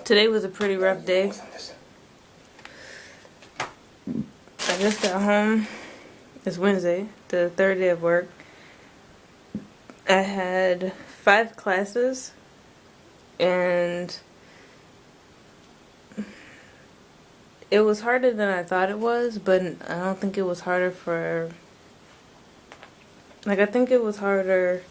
Today was a pretty rough day. I just got home. It's Wednesday, the third day of work. I had 5 classes, and it was harder than I thought it was, but I don't think it was harder for... I think it was harder...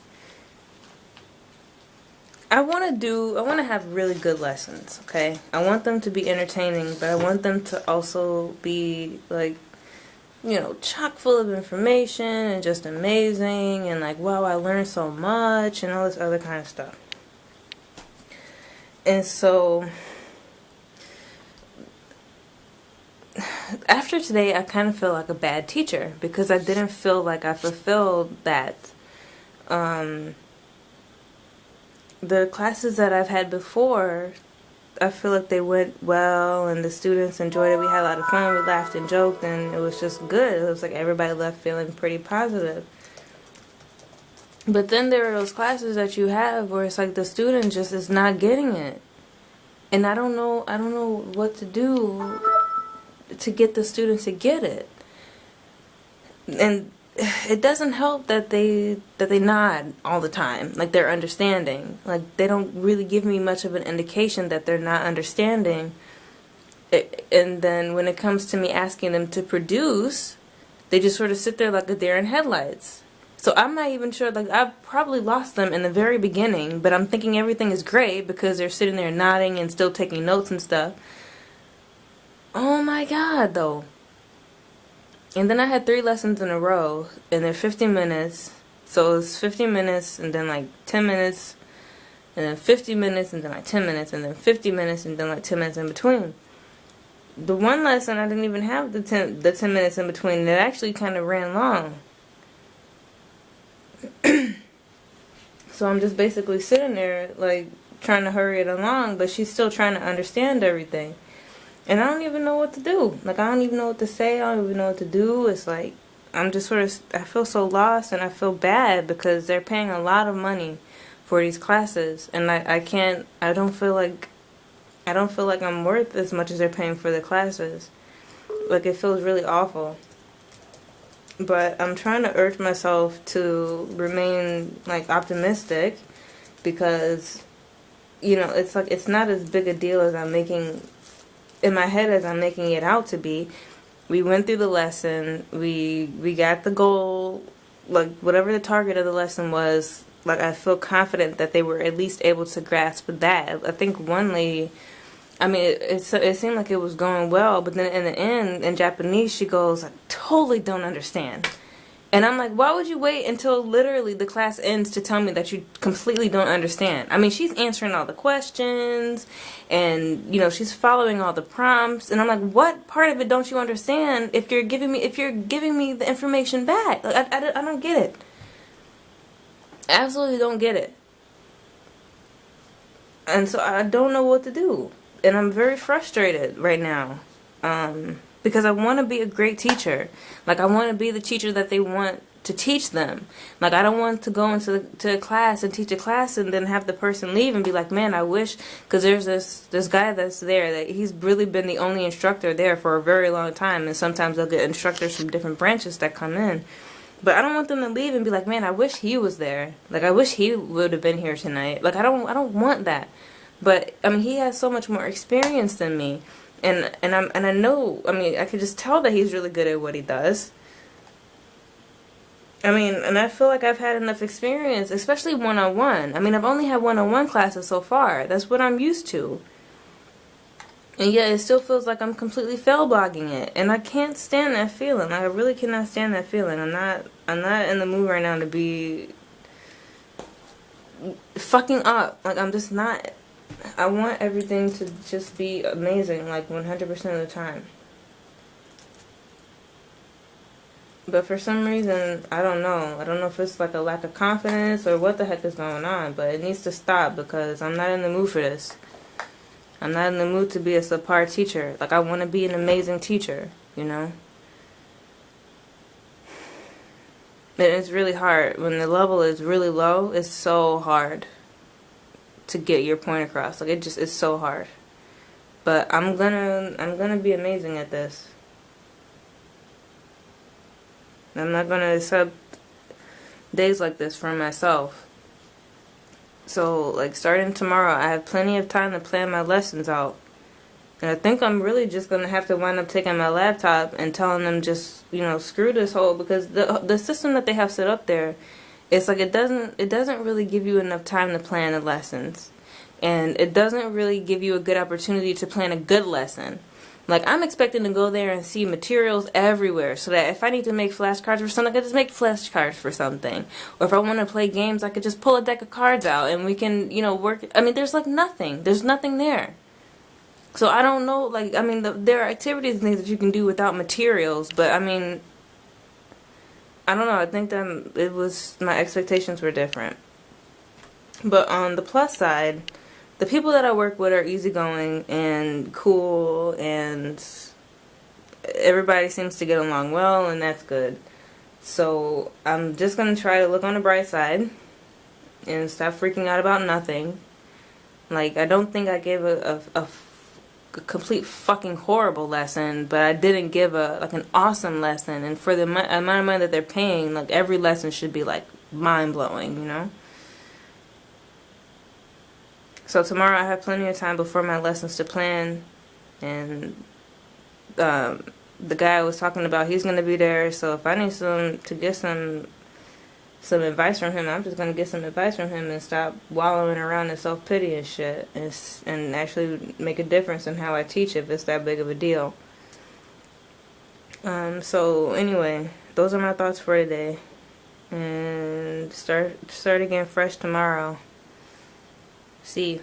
I want to have really good lessons, okay? I want them to be entertaining, but I want them to also be, chock full of information and just amazing and wow, I learned so much and all this other kind of stuff. And so, after today, I kind of feel like a bad teacher because I didn't feel like I fulfilled that. The classes that I've had before, I feel like they went well and the students enjoyed it. We had a lot of fun, we laughed and joked, and it was just good. It was like everybody left feeling pretty positive. But then there are those classes that you have where it's like the student just is not getting it. And I don't know what to do to get the students to get it. And it doesn't help that they nod all the time, like they're understanding. Like they don't really give me much of an indication that they're not understanding. And then when it comes to me asking them to produce, they just sort of sit there like a deer in headlights. So I'm not even sure, I've probably lost them in the very beginning, but I'm thinking everything is great because they're sitting there nodding and still taking notes and stuff. Oh my God, though. And then I had 3 lessons in a row, and they're 50 minutes. So it's 50 minutes, and then 10 minutes, and then 50 minutes, and then 10 minutes, and then 50 minutes, and then 10 minutes in between. The one lesson, I didn't even have the 10 minutes in between, and it actually kind of ran long. So I'm just basically sitting there, trying to hurry it along, but she's still trying to understand everything. And I don't even know what to do. I don't even know what to say. I don't even know what to do. It's I'm just I feel so lost, and I feel bad because they're paying a lot of money for these classes. And I don't feel like I'm worth as much as they're paying for the classes. It feels really awful. But I'm trying to urge myself to remain, optimistic because, it's not as big a deal as I'm making in my head as I'm making it out to be. We went through the lesson. We got the goal, whatever the target of the lesson was. I feel confident that they were at least able to grasp that. I think one lady, it seemed like it was going well, but then in the end, in Japanese, she goes, "I totally don't understand." And I'm like, why would you wait until literally the class ends to tell me that you completely don't understand? She's answering all the questions, and, she's following all the prompts. And I'm like, what part of it don't you understand if you're giving me the information back? I don't get it. Absolutely don't get it. And so I don't know what to do. And I'm very frustrated right now. Because I want to be a great teacher. I want to be the teacher that they want to teach them. I don't want to go into a class and teach a class and then have the person leave and be like, man, I wish, because there's this guy that's there that he's really been the only instructor there for a very long time, and sometimes they'll get instructors from different branches that come in. But I don't want them to leave and be like, man, I wish he was there. I wish he would have been here tonight. I don't want that. But he has so much more experience than me. And I know, I can just tell that he's really good at what he does. And I feel like I've had enough experience, especially one-on-one. I've only had one-on-one classes so far. That's what I'm used to. And yet it still feels like I'm completely fail-blogging it. And I can't stand that feeling. I really cannot stand that feeling. I'm not in the mood right now to be fucking up. I'm just not. I want everything to just be amazing, 100% of the time. But for some reason, I don't know. I don't know if it's a lack of confidence or what the heck is going on, but it needs to stop because I'm not in the mood for this. I'm not in the mood to be a subpar teacher. I want to be an amazing teacher, And it's really hard. When the level is really low, it's so hard to get your point across. It's so hard. But I'm gonna be amazing at this. I'm not gonna accept days like this for myself. So, like, starting tomorrow, I have plenty of time to plan my lessons out. And I think I'm really just gonna have to wind up taking my laptop and telling them just, screw this whole, because the system that they have set up there, it's like it doesn't really give you enough time to plan the lessons. And it doesn't really give you a good opportunity to plan a good lesson. Like, I'm expecting to go there and see materials everywhere, so that if I need to make flashcards for something, I can just make flashcards for something. Or if I want to play games, I could just pull a deck of cards out and we can, work. I mean, there's like nothing. There's nothing there. So I don't know, like, I mean, there are activities and things that you can do without materials, but I mean, I don't know. I think that my expectations were different. But on the plus side, the people that I work with are easygoing and cool, and everybody seems to get along well, and that's good. So I'm just going to try to look on the bright side and stop freaking out about nothing. Like, I don't think I gave a complete fucking horrible lesson, but I didn't give an awesome lesson. And for the amount of money that they're paying, like, every lesson should be like mind-blowing, So tomorrow I have plenty of time before my lessons to plan, and the guy I was talking about, he's going to be there, so if I need to get some advice from him, I'm just going to get some advice from him and stop wallowing around in self-pity and shit, and actually make a difference in how I teach if it's that big of a deal. So anyway, those are my thoughts for today, and start again fresh tomorrow. See you.